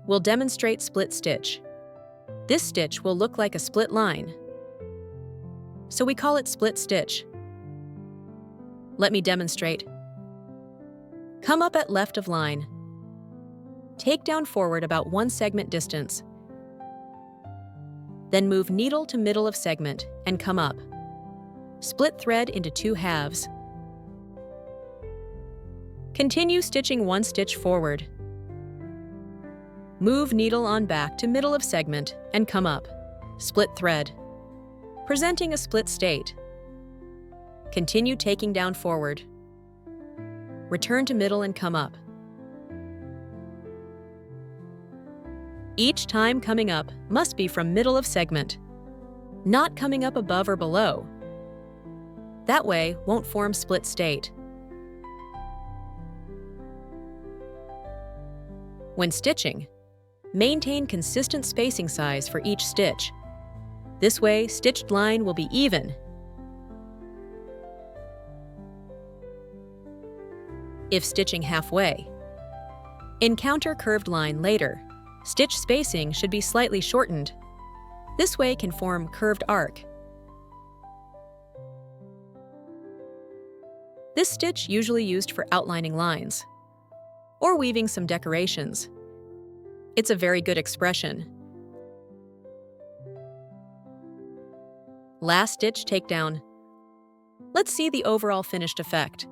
we'll demonstrate split stitch. This stitch will look like a split line, so we call it split stitch. Let me demonstrate. Come up at left of line. Take down forward about 1 segment distance. Then move needle to middle of segment and come up. Split thread into 2 halves. Continue stitching 1 stitch forward. Move needle on back to middle of segment and come up. Split thread, presenting a split state. Continue taking down forward. Return to middle and come up. Each time coming up must be from middle of segment, not coming up above or below. That way won't form split state. When stitching, maintain consistent spacing size for each stitch. This way, stitched line will be even. If stitching halfway, encounter curved line later, stitch spacing should be slightly shortened. This way can form curved arc. This stitch usually used for outlining lines or weaving some decorations. It's a very good expression. Last stitch takedown. Let's see the overall finished effect.